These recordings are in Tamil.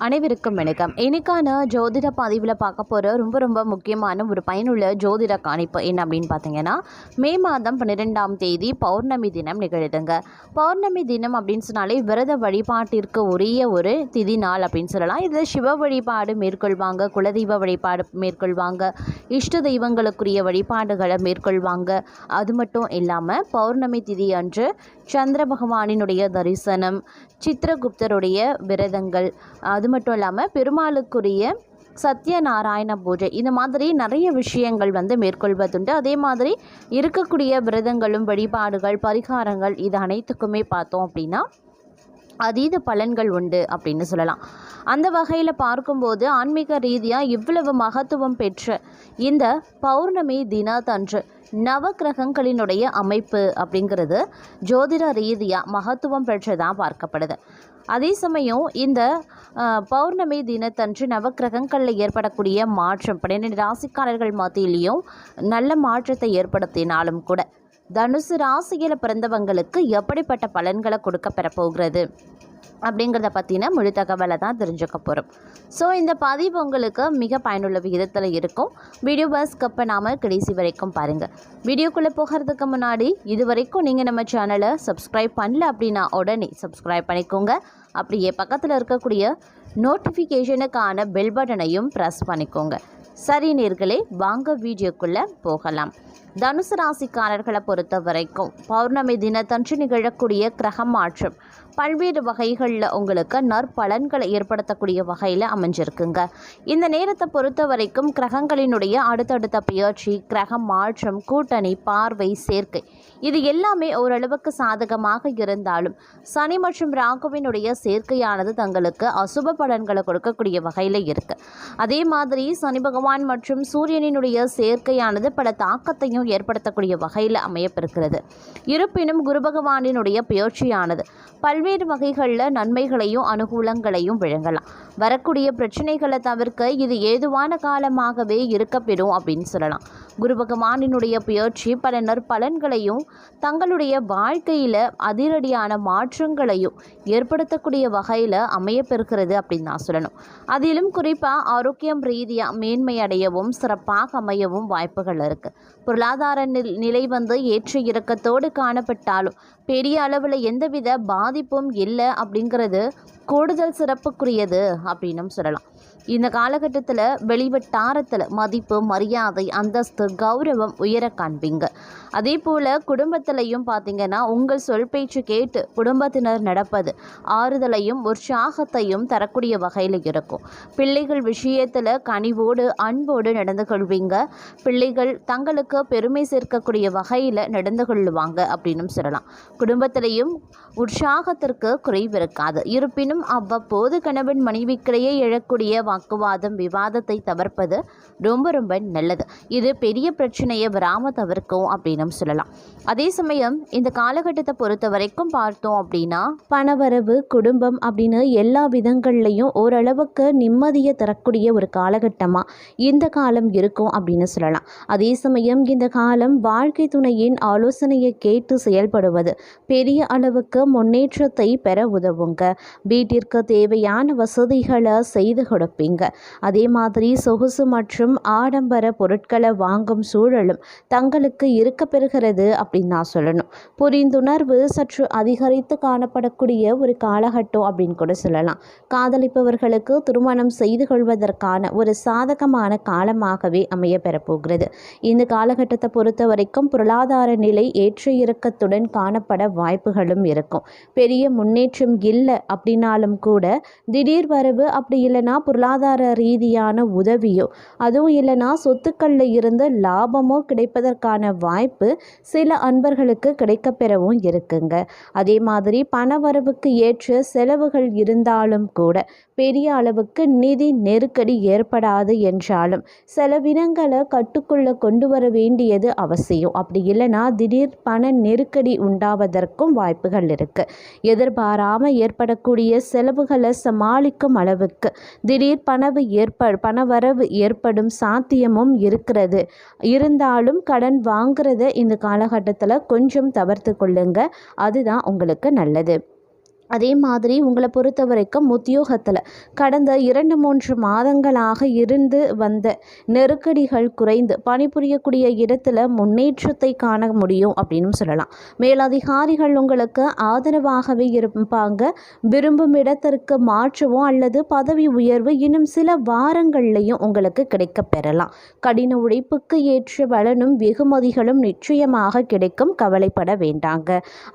அனைவருக்கும் வணக்கம். இன்னைக்கான ஜோதிட பதிவில் பார்க்க போகிற ரொம்ப முக்கியமான ஒரு பயனுள்ள ஜோதிட கணிப்பு என்ன அப்படின்னு பார்த்தீங்கன்னா, மே மாதம் 12ஆம் தேதி பௌர்ணமி தினம் நிகழுதுங்க. பௌர்ணமி தினம் அப்படின்னு சொன்னாலே விரத வழிபாட்டிற்கு உரிய ஒரு திதி நாள் அப்படின்னு சொல்லலாம். இதில் சிவ வழிபாடு மேற்கொள்வாங்க, குலதெய்வ வழிபாடு மேற்கொள்வாங்க, இஷ்ட தெய்வங்களுக்குரிய வழிபாடுகளை மேற்கொள்வாங்க. அது மட்டும் இல்லாமல் பௌர்ணமி திதி அன்று சந்திர பகவானினுடைய தரிசனம், சித்திரகுப்தருடைய விரதங்கள், அது மட்டும் இல்லாமல் பெருமாளுக்குரிய சத்யநாராயண பூஜை, இந்த மாதிரி நிறைய விஷயங்கள் மேற்கொள்வதுண்டு. அதே மாதிரி இருக்கக்கூடிய விரதங்களும் வழிபாடுகள் பரிகாரங்கள் இது அனைத்துக்குமே பார்த்தோம் அப்படின்னா அதீத பலன்கள் உண்டு அப்படின்னு சொல்லலாம். அந்த வகையில் பார்க்கும்போது ஆன்மீக ரீதியாக இவ்வளவு மகத்துவம் பெற்ற இந்த பௌர்ணமி தினத்தன்று நவக்கிரகங்களினுடைய அமைப்பு அப்படிங்கிறது ஜோதிட ரீதியாக மகத்துவம் பெற்றதாக பார்க்கப்படுது. அதே சமயம் இந்த பௌர்ணமி தினத்தன்று நவக்கிரகங்களில் ஏற்படக்கூடிய மாற்றம் 12 ராசிக்காரர்கள் மத்தியிலையும் நல்ல மாற்றத்தை ஏற்படுத்தினாலும் கூட தனுசு ராசியில் பிறந்தவங்களுக்கு எப்படிப்பட்ட பலன்களை கொடுக்க பெறப்போகிறது அப்படிங்கிறத பற்றின முழு தகவலை தான் தெரிஞ்சுக்க போகிறோம். ஸோ இந்த பதிவு உங்களுக்கு மிக பயனுள்ள விகிதத்தில் இருக்கும். வீடியோவை ஸ்கிப் பண்ணாமல் கடைசி வரைக்கும் பாருங்கள். வீடியோக்குள்ளே போகிறதுக்கு முன்னாடி இது வரைக்கும் நீங்கள் நம்ம சேனலை சப்ஸ்கிரைப் பண்ணல அப்படின்னா உடனே சப்ஸ்கிரைப் பண்ணிக்கோங்க. அப்படியே பக்கத்தில் இருக்கக்கூடிய நோட்டிஃபிகேஷனுக்கான பெல் பட்டனையும் ப்ரெஸ் பண்ணிக்கோங்க. சரி நேர்களே, வாங்க வீடியோக்குள்ளே போகலாம். தனுசு ராசிக்காரர்களை பொறுத்த வரைக்கும் பௌர்ணமி தினத்தன்று நிகழக்கூடிய கிரக மாற்றம் பல்வேறு வகைகளில் உங்களுக்கு நற்பலன்களை ஏற்படுத்தக்கூடிய வகையில் அமைஞ்சிருக்குங்க. இந்த நேரத்தை பொறுத்த வரைக்கும் கிரகங்களினுடைய அடுத்தடுத்த பெயர்ச்சி, கிரக மாற்றம், கூட்டணி, பார்வை, சேர்க்கை இது எல்லாமே ஓரளவுக்கு சாதகமாக இருந்தாலும் சனி மற்றும் ராகுவினுடைய சேர்க்கையானது தங்களுக்கு அசுப பலன்களை கொடுக்கக்கூடிய வகையில் இருக்குது. அதே மாதிரி சனி பகவான் மற்றும் சூரியனினுடைய சேர்க்கையானது பல தாக்கத்தையும் ஏற்படுத்தக்கூடிய வகையில் அமையப்பெறுகிறது. இருப்பினும் குரு பகவானினுடைய பெயர்ச்சியானது பல்வேறு வகைகளில் நன்மைகளையும் அனுகூலங்களையும் வழங்கலாம். வரக்கூடிய பிரச்சனைகளை தவிர்க்க இது ஏதுவான காலமாகவே இருக்கப்பெறும் அப்படின்னு சொல்லலாம். குரு பகவானினுடைய பெயர்ச்சி பல நற்பலன்களையும் தங்களுடைய வாழ்க்கையில் அதிரடியான மாற்றங்களையும் ஏற்படுத்தக்கூடிய வகையில் அமையப்பெறுகிறது அப்படின்னு நான் சொல்லணும். அதிலும் குறிப்பாக ஆரோக்கியம் ரீதியாக மேன்மை அடையவும் சிறப்பாக அமையவும் வாய்ப்புகள் இருக்குது. பொருளாதார நிலை ஏற்ற இறக்கத்தோடு காணப்பட்டாலும் பெரிய அளவில் எந்தவித பாதிப்பும் இல்லை அப்படிங்கிறது கூடுதல் சிறப்புக்குரியது அப்படின்னும் சொல்லலாம். இந்த காலகட்டத்தில் வெளிவட்டாரத்தில் மதிப்பு, மரியாதை, அந்தஸ்து, கௌரவம் உயர காண்பீங்க. அதே போல் குடும்பத்திலையும் பார்த்திங்கன்னா உங்கள் சொல் பேச்சு கேட்டு குடும்பத்தினர் நடப்பது ஆறுதலையும் உற்சாகத்தையும் தரக்கூடிய வகையில் இருக்கும். பிள்ளைகள் விஷயத்தில் கனிவோடு அன்போடு நடந்து கொள்வீங்க. பிள்ளைகள் தங்களுக்கு பெருமை சேர்க்கக்கூடிய வகையில் நடந்து கொள்ளுவாங்க அப்படின்னும் சொல்லலாம். குடும்பத்திலையும் உற்சாகத்திற்கு குறைவிருக்காது. இருப்பினும் அவ்வப்போது கணவன் மனைவிக்கிடையே எழக்கூடிய வாக்குவாதம், விவாதத்தை தவிர்ப்பது ரொம்ப நல்லது. இது பெரிய பிரச்சனையை வராமல் தவிர்க்கும் அப்படின்னு சொல்லலாம். அதே சமயம் இந்த காலகட்டத்தை பொறுத்த வரைக்கும் பார்த்தோம் அப்படின்னா பணவரவு, குடும்பம் அப்படின்னு எல்லா விதங்கள்லையும் ஓரளவுக்கு நிம்மதியை தரக்கூடிய ஒரு காலகட்டமாக இந்த காலம் இருக்கும் அப்படின்னு சொல்லலாம். அதே சமயம் இந்த காலம் வாழ்க்கை துணையின் ஆலோசனையை கேட்டு செயல்படுவது பெரிய அளவுக்கு முன்னேற்றத்தை பெற உதவுங்க. வீட்டிற்கு தேவையான வசதிகளை செய்து கொடுப்பீங்க. அதே மாதிரி சொகுசு மற்றும் ஆடம்பர பொருட்களை வாங்கும் சூழலும் தங்களுக்கு இருக்க பெறுகிறது அப்படின்னு நான் சொல்லணும். புரிந்துணர்வு சற்று அதிகரித்து காணப்படக்கூடிய ஒரு காலகட்டம் அப்படின்னு கூட சொல்லலாம். காதலிப்பவர்களுக்கு திருமணம் செய்து கொள்வதற்கான ஒரு சாதகமான காலமாகவே அமைய பெறப்போகிறது. இந்த காலகட்டத்தை பொறுத்த வரைக்கும் பொருளாதார நிலை ஏற்ற இறக்கத்துடன் காணப்பட வாய்ப்புகளும் இருக்கும். பெரிய முன்னேற்றம் இல்லை அப்படின்னாலும் கூட திடீர் வரவு, அப்படி இல்லைனா பொருளாதார ரீதியான உதவியோ, அதுவும் இல்லைனா சொத்துக்களில் இருந்து லாபமோ கிடைப்பதற்கான வாய்ப்பு சில அன்பர்களுக்கு கிடைக்கப்பெறவும் இருக்குங்க. அதே மாதிரி பணவரவுக்கு ஏற்ற செலவுகள் இருந்தாலும் கூட பெரிய அளவுக்கு நிதி நெருக்கடி ஏற்படாது என்றாலும் செலவினங்களை கட்டுக்குள்ள கொண்டு வர வேண்டியது அவசியம். அப்படி இல்லைனா திடீர் பண நெருக்கடி உண்டாவதற்கும் வாய்ப்புகள் இருக்கு. எதிர்பாராமல் ஏற்படக்கூடிய செலவுகளை சமாளிக்கும் அளவுக்கு திடீர் பணவரவு ஏற்படும் சாத்தியமும் இருக்கிறது. இருந்தாலும் கடன் வாங்குறத இந்த காலகட்டத்தில் கொஞ்சம் தவிர்த்து கொள்ளுங்க. அதுதான் உங்களுக்கு நல்லது. அதே மாதிரி உங்களை பொறுத்த வரைக்கும் உத்தியோகத்தில் கடந்த 2-3 மாதங்களாக இருந்து வந்த நெருக்கடிகள் குறைந்து பணிபுரியக்கூடிய இடத்துல முன்னேற்றத்தை காண முடியும் அப்படின்னு சொல்லலாம். மேலதிகாரிகள் உங்களுக்கு ஆதரவாகவே இருப்பாங்க. விரும்பும் இடத்திற்கு மாற்றவோ அல்லது பதவி உயர்வு இன்னும் சில வாரங்கள்லையும் உங்களுக்கு கிடைக்க பெறலாம். கடின உழைப்புக்கு ஏற்ற பலனும் வெகுமதிகளும் நிச்சயமாக கிடைக்கும், கவலைப்பட வேண்டாங்க.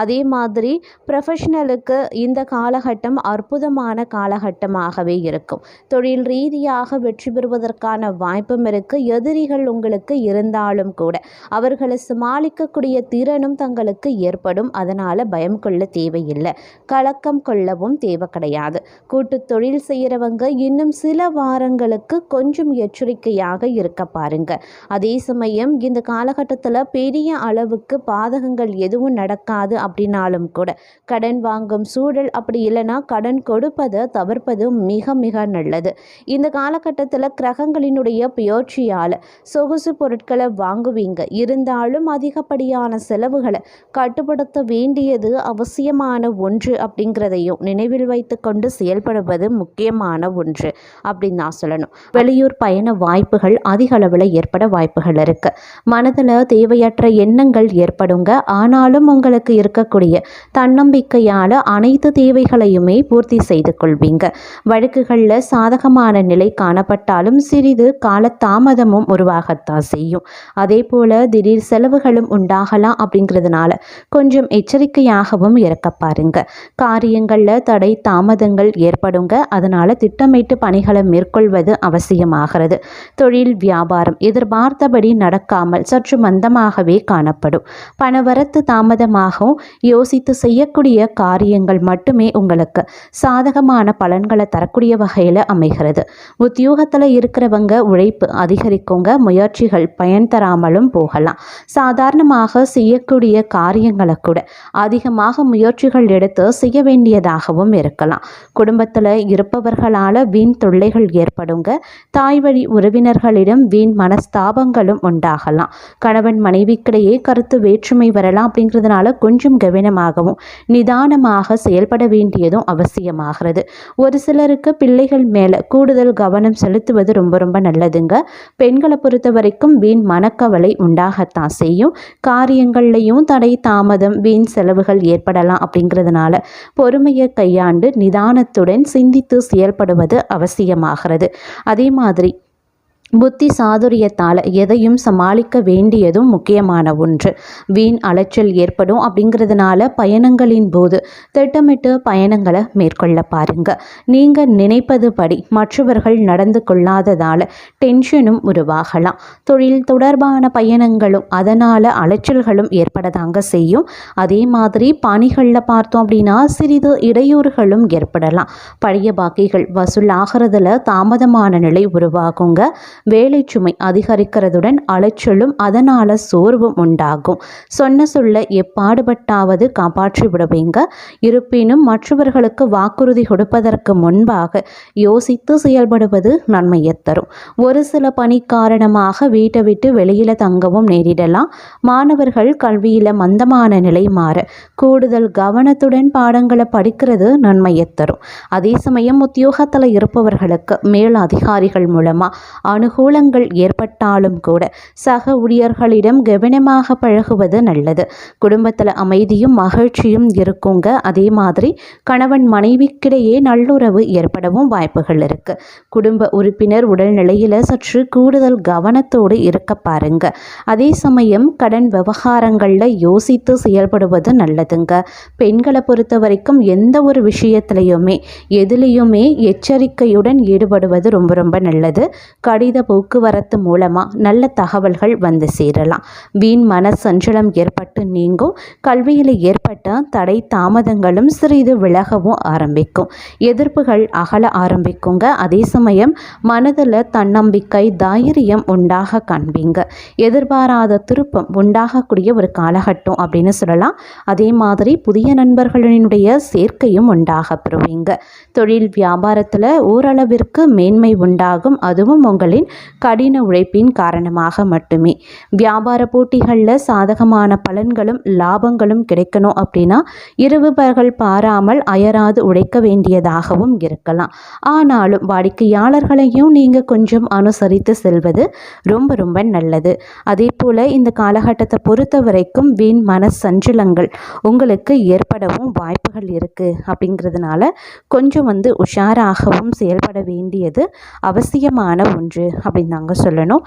அதே மாதிரி ப்ரொஃபஷனலுக்கு இந்த காலகட்டம் அற்புதமான காலகட்டமாகவே இருக்கும். தொழில் ரீதியாக வெற்றி பெறுவதற்கான வாய்ப்பும் இருக்குது. எதிரிகள் உங்களுக்கு இருந்தாலும் கூட அவர்களை சமாளிக்கக்கூடிய திறனும் தங்களுக்கு ஏற்படும். அதனால் பயம் கொள்ள தேவையில்லை, கலக்கம் கொள்ளவும் தேவை கிடையாது. கூட்டு தொழில் செய்கிறவங்க இன்னும் சில வாரங்களுக்கு கொஞ்சம் எச்சரிக்கையாக இருக்க பாருங்க. அதே சமயம் இந்த காலகட்டத்தில் பெரிய அளவுக்கு பாதகங்கள் எதுவும் நடக்காது அப்படின்னாலும் கூட கடன் வாங்கும் சூழல், அப்படி இல்லைன்னா கடன் கொடுப்பதை தவிர்ப்பது மிக மிக நல்லது. இந்த காலகட்டத்தில் கிரகங்களினுடைய பெயர்ச்சியால் சொகுசு பொருட்களை வாங்குவீங்க. இருந்தாலும் அதிகப்படியான செலவுகளை கட்டுப்படுத்த வேண்டியது அவசியமான ஒன்று அப்படிங்கிறதையும் நினைவில் வைத்து கொண்டு செயல்படுவது முக்கியமான ஒன்று அப்படின்னு நான் சொல்லணும். வெளியூர் பயண வாய்ப்புகள் அதிக அளவில் ஏற்பட வாய்ப்புகள் இருக்கு. மனதில் தேவையற்ற எண்ணங்கள் ஏற்படுங்க. ஆனாலும் உங்களுக்கு இருக்கக்கூடிய தன்னம்பிக்கையால் அனைத்து தேவைகளையுமே பூர்த்தி செய்து கொள்வீங்க. வழக்குகளில் சாதகமான நிலை காணப்பட்டாலும் சிறிது காலதாமதமும் உருவாகத்தான் செய்யும். அதே போல் திடீர் செலவுகளும் உண்டாகலாம். அப்படிங்கிறதுனால கொஞ்சம் எச்சரிக்கையாகவும் இருக்க பாருங்க. காரியங்களில் தடை தாமதங்கள் ஏற்படுங்க. அதனால் திட்டமிட்டு பணிகளை மேற்கொள்வது அவசியமாகிறது. தொழில் வியாபாரம் எதிர்பார்த்தபடி நடக்காமல் சற்று மந்தமாகவே காணப்படும். பணவரத்து தாமதமாகவும் யோசித்து செய்யக்கூடிய காரியங்கள் மட்டுமே உங்களுக்கு சாதகமான பலன்களை தரக்கூடிய வகையில் அமைகிறது. உத்தியோகத்தில் இருக்கிறவங்க உழைப்பு அதிகரிக்குங்க. முயற்சிகள் பயன் தராமலும் போகலாம். சாதாரணமாக செய்யக்கூடிய காரியங்களை கூட அதிகமாக முயற்சிகள் எடுத்து செய்ய வேண்டியதாகவும் இருக்கலாம். குடும்பத்தில் இருப்பவர்களால் வீண் தொல்லைகள் ஏற்படுங்க. தாய் வழி உறவினர்களிடம் வீண் மனஸ்தாபங்களும் உண்டாகலாம். கணவன் மனைவிக்கிடையே கருத்து வேற்றுமை வரலாம். அப்படிங்கிறதுனால கொஞ்சம் கவனமாகவும் நிதானமாக செயல்பட வேண்டியதும் அவசியமாகிறது. ஒரு சிலருக்கு பிள்ளைகள் மேலே கூடுதல் கவனம் செலுத்துவது ரொம்ப ரொம்ப நல்லதுங்க. பெண்களை பொறுத்த வரைக்கும் வீண் மனக்கவலை உண்டாகத்தான் செய்யும். காரியங்கள்லையும் தடை தாமதம் வீண் செலவுகள் ஏற்படலாம். அப்படிங்கிறதுனால பொறுமையை கையாண்டு நிதானத்துடன் சிந்தித்து செயல்படுவது அவசியமாகிறது. அதே மாதிரி புத்தி சாதுரியத்தால் எதையும் சமாளிக்க வேண்டியதும் முக்கியமான ஒன்று. வீண் அலைச்சல் ஏற்படும். அப்படிங்கிறதுனால பயணங்களின் போது திட்டமிட்டு பயணங்களை மேற்கொள்ள பாருங்க. நீங்கள் நினைப்பது படி மற்றவர்கள் நடந்து கொள்ளாததால் டென்ஷனும் உருவாகலாம். தொழில் தொடர்பான பயணங்களும் அதனால் அலைச்சல்களும் ஏற்படதாங்க செய்யும். அதே மாதிரி பணிகளில் பார்த்தோம் அப்படின்னா சிறிது இடையூறுகளும் ஏற்படலாம். பழைய பாக்கிகள் வசூலாகிறதுல தாமதமான நிலை உருவாகுங்க. வேலை சுமை அதிகரிக்கிறதுடன் அலைச்சலும் அதனால் சோர்வும் உண்டாகும். சொன்ன சொல்ல எப்பாடுபட்டாவது காப்பாற்றி விடுவீங்க. இருப்பினும் மற்றவர்களுக்கு வாக்குறுதி கொடுப்பதற்கு முன்பாக யோசித்து செயல்படுவது நன்மையை தரும். ஒரு சில பணி காரணமாக வீட்டை விட்டு வெளியில் தங்கவும் நேரிடலாம். மாணவர்கள் கல்வியில் மந்தமான நிலை மாற கூடுதல் கவனத்துடன் பாடங்களை படிக்கிறது நன்மையை தரும். அதே சமயம் உத்தியோகத்தில் இருப்பவர்களுக்கு மேல் அதிகாரிகள் மூலமாக அனுகூலங்கள் ஏற்பட்டாலும் கூட சக ஊழியர்களிடம் கவனமாக பழகுவது நல்லது. குடும்பத்தில் அமைதியும் மகிழ்ச்சியும் இருக்குங்க. அதே மாதிரி கணவன் மனைவிக்கிடையே நல்லுறவு ஏற்படவும் வாய்ப்புகள் இருக்கு. குடும்ப உறுப்பினர் உடல்நிலையில் சற்று கூடுதல் கவனத்தோடு இருக்க பாருங்க. அதே சமயம் கடன் விவகாரங்களில் யோசித்து செயல்படுவது நல்லதுங்க. பெண்களை பொறுத்த வரைக்கும் எந்த ஒரு விஷயத்திலையுமே எதுலேயுமே எச்சரிக்கையுடன் ஈடுபடுவது ரொம்ப ரொம்ப நல்லது. கடித போக்குவரத்து மூலமாக நல்ல தகவல்கள் வந்து சேரலாம். வீண் மன சஞ்சலம் ஏற்பட்டு நீங்கும். கல்வியில் ஏற்பட்ட தடை தாமதங்களும் சிறிது விலகவும் ஆரம்பிக்கும். எதிர்ப்புகள் அகல ஆரம்பிக்குங்க. அதே சமயம் மனதில் தன்னம்பிக்கை தைரியம் உண்டாக காண்பீங்க. எதிர்பாராத திருப்பம் உண்டாகக்கூடிய ஒரு காலகட்டம் அப்படின்னு சொல்லலாம். அதே மாதிரி புதிய நண்பர்களினுடைய சேர்க்கையும் உண்டாக பெறுவீங்க. தொழில் வியாபாரத்தில் ஓரளவிற்கு மேன்மை உண்டாகும். அதுவும் உங்களின் கடின உழைப்பின் காரணமாக மட்டுமே. வியாபார போட்டிகளில் சாதகமான பலன்களும் லாபங்களும் கிடைக்கணும் அப்படின்னா இரவு பகல் பாராமல் அயராது உழைக்க வேண்டியதாகவும் இருக்கலாம். ஆனாலும் வாடிக்கையாளர்களையும் நீங்கள் கொஞ்சம் அனுசரித்து செல்வது ரொம்ப ரொம்ப நல்லது. அதே போல் இந்த காலகட்டத்தை பொறுத்த வரைக்கும் வீண் மன சஞ்சலங்கள் உங்களுக்கு ஏற்படவும் வாய்ப்புகள் இருக்குது. அப்படிங்கிறதுனால கொஞ்சம் உஷாராகவும் செயல்பட வேண்டியது அவசியமான ஒன்று அப்படின்னு நாங்கள் சொல்லணும்.